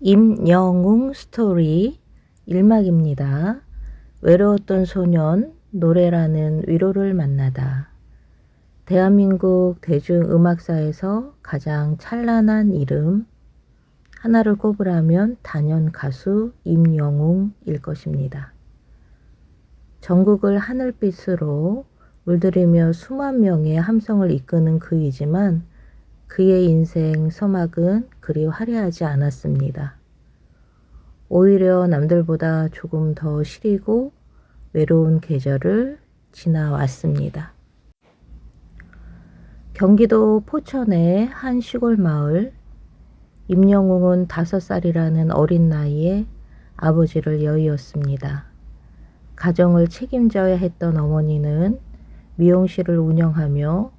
임영웅 스토리 1막입니다. 외로웠던 소년 노래라는 위로를 만나다. 대한민국 대중음악사에서 가장 찬란한 이름 하나를 꼽으라면 단연 가수 임영웅일 것입니다. 전국을 하늘빛으로 물들이며 수만 명의 함성을 이끄는 그이지만 그의 인생 서막은 그리 화려하지 않았습니다. 오히려 남들보다 조금 더 시리고 외로운 계절을 지나왔습니다. 경기도 포천의 한 시골 마을, 임영웅은 5살이라는 어린 나이에 아버지를 여의었습니다. 가정을 책임져야 했던 어머니는 미용실을 운영하며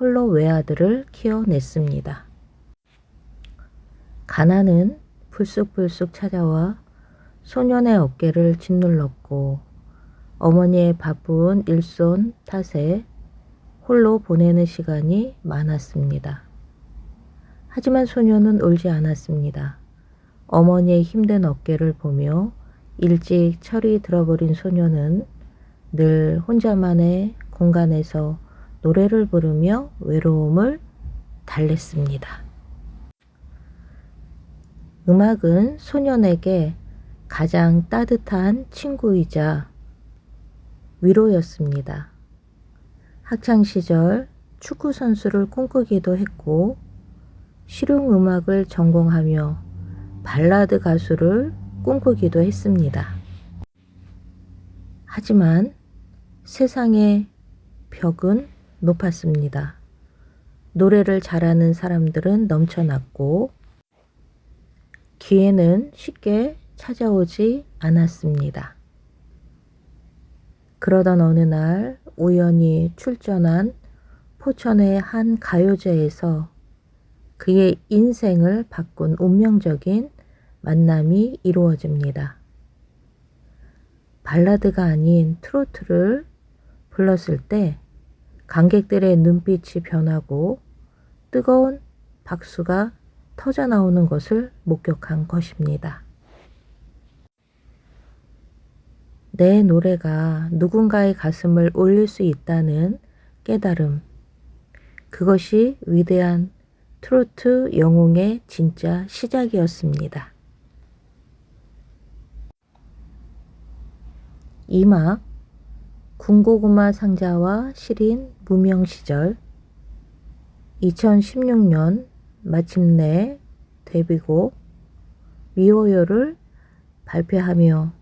홀로 외아들을 키워냈습니다. 가난은 불쑥불쑥 찾아와 소년의 어깨를 짓눌렀고 어머니의 바쁜 일손 탓에 홀로 보내는 시간이 많았습니다. 하지만 소년은 울지 않았습니다. 어머니의 힘든 어깨를 보며 일찍 철이 들어버린 소년은 늘 혼자만의 공간에서 노래를 부르며 외로움을 달랬습니다. 음악은 소년에게 가장 따뜻한 친구이자 위로였습니다. 학창시절 축구선수를 꿈꾸기도 했고 실용음악을 전공하며 발라드 가수를 꿈꾸기도 했습니다. 하지만 세상의 벽은 높았습니다. 노래를 잘하는 사람들은 넘쳐났고 기회는 쉽게 찾아오지 않았습니다. 그러던 어느 날 우연히 출전한 포천의 한 가요제에서 그의 인생을 바꾼 운명적인 만남이 이루어집니다. 발라드가 아닌 트로트를 불렀을 때 관객들의 눈빛이 변하고 뜨거운 박수가 터져나오는 것을 목격한 것입니다. 내 노래가 누군가의 가슴을 울릴 수 있다는 깨달음, 그것이 위대한 트로트 영웅의 진짜 시작이었습니다. 2막 군고구마 상자와 시린 무명 시절 2016년 마침내 데뷔곡 미워요를 발표하며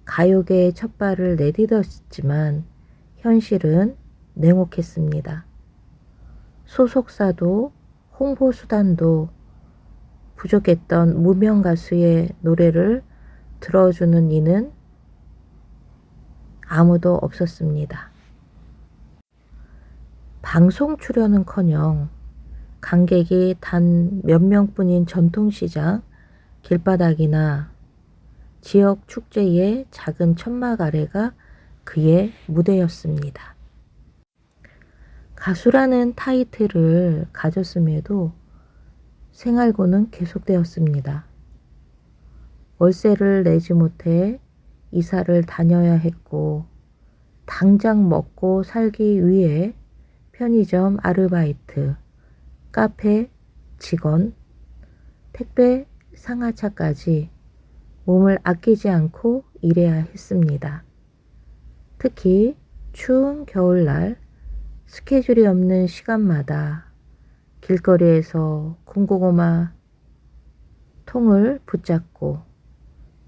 가요계의 첫 발을 내딛었지만 현실은 냉혹했습니다. 소속사도 홍보수단도 부족했던 무명 가수의 노래를 들어주는 이는 아무도 없었습니다. 방송 출연은커녕 관객이 단 몇 명뿐인 전통시장 길바닥이나 지역 축제의 작은 천막 아래가 그의 무대였습니다. 가수라는 타이틀을 가졌음에도 생활고는 계속되었습니다. 월세를 내지 못해 이사를 다녀야 했고 당장 먹고 살기 위해 편의점 아르바이트, 카페 직원, 택배 상하차까지 몸을 아끼지 않고 일해야 했습니다. 특히 추운 겨울날 스케줄이 없는 시간마다 길거리에서 군고구마 통을 붙잡고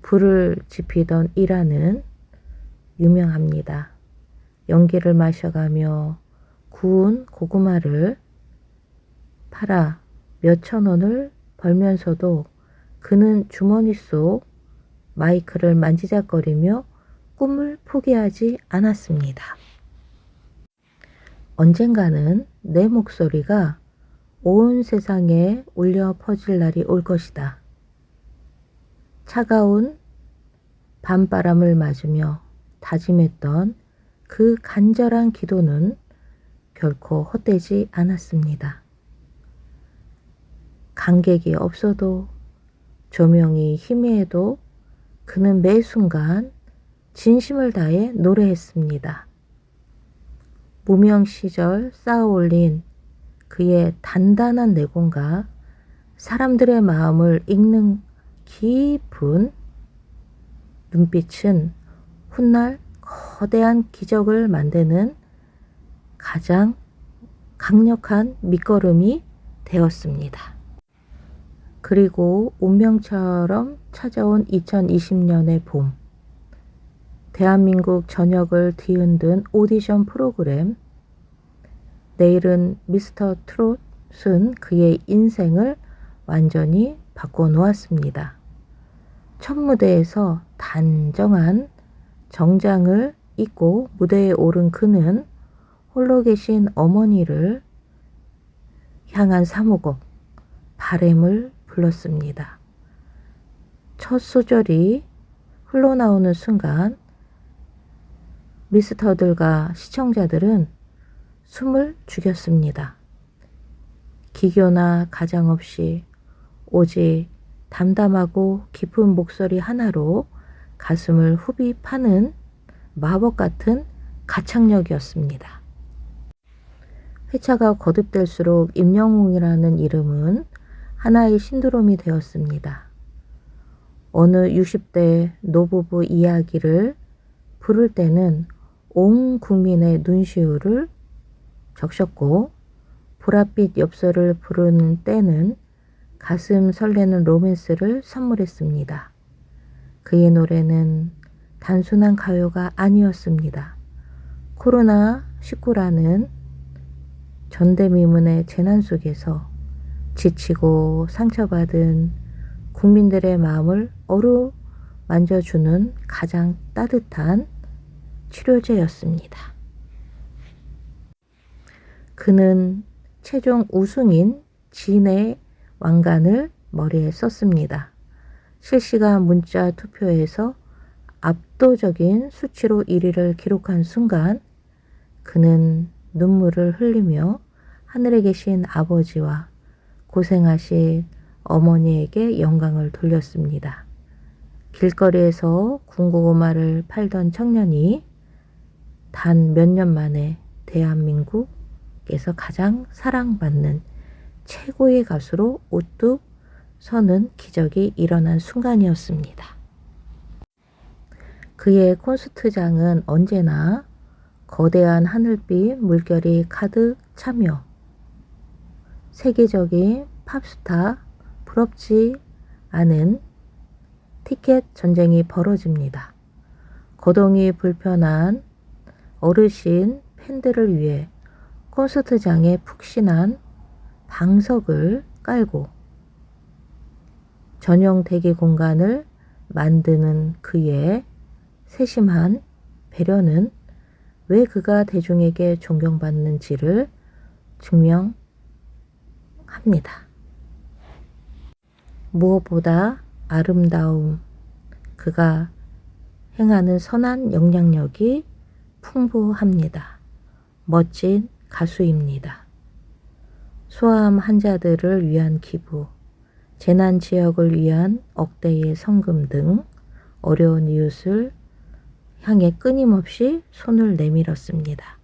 불을 지피던 일화는 유명합니다. 연기를 마셔가며 구운 고구마를 팔아 몇천 원을 벌면서도 그는 주머니 속 마이크를 만지작거리며 꿈을 포기하지 않았습니다. 언젠가는 내 목소리가 온 세상에 울려 퍼질 날이 올 것이다. 차가운 밤바람을 맞으며 다짐했던 그 간절한 기도는 결코 헛되지 않았습니다. 관객이 없어도 조명이 희미해도 그는 매 순간 진심을 다해 노래했습니다. 무명 시절 쌓아올린 그의 단단한 내공과 사람들의 마음을 읽는 깊은 눈빛은 훗날 거대한 기적을 만드는 가장 강력한 밑거름이 되었습니다. 그리고 운명처럼 찾아온 2020년의 봄, 대한민국 전역을 뒤흔든 오디션 프로그램 내일은 미스터 트롯은 그의 인생을 완전히 바꿔놓았습니다. 첫 무대에서 단정한 정장을 입고 무대에 오른 그는 홀로 계신 어머니를 향한 사무곡 바램을 불렀습니다. 첫 소절이 흘러나오는 순간 미스터들과 시청자들은 숨을 죽였습니다. 기교나 가장 없이 오직 담담하고 깊은 목소리 하나로 가슴을 후비 파는 마법 같은 가창력이었습니다. 회차가 거듭될수록 임영웅이라는 이름은 하나의 신드롬이 되었습니다. 어느 60대 노부부 이야기를 부를 때는 온 국민의 눈시울을 적셨고 보랏빛 엽서를 부르는 때는 가슴 설레는 로맨스를 선물했습니다. 그의 노래는 단순한 가요가 아니었습니다. 코로나19라는 전대미문의 재난 속에서 지치고 상처받은 국민들의 마음을 어루만져주는 가장 따뜻한 치료제였습니다. 그는 최종 우승인 진의 왕관을 머리에 썼습니다. 실시간 문자 투표에서 압도적인 수치로 1위를 기록한 순간 그는 눈물을 흘리며 하늘에 계신 아버지와 고생하신 어머니에게 영광을 돌렸습니다. 길거리에서 군고구마를 팔던 청년이 단 몇 년 만에 대한민국에서 가장 사랑받는 최고의 가수로 우뚝 서는 기적이 일어난 순간이었습니다. 그의 콘서트장은 언제나 거대한 하늘빛 물결이 가득 차며 세계적인 팝스타 부럽지 않은 티켓 전쟁이 벌어집니다. 거동이 불편한 어르신 팬들을 위해 콘서트장에 푹신한 방석을 깔고 전용 대기 공간을 만드는 그의 세심한 배려는 왜 그가 대중에게 존경받는지를 증명합니다. 무엇보다 아름다움, 그가 행하는 선한 영향력이 풍부합니다. 멋진 가수입니다. 소아암 환자들을 위한 기부, 재난 지역을 위한 억대의 성금 등 어려운 이웃을 향해 끊임없이 손을 내밀었습니다.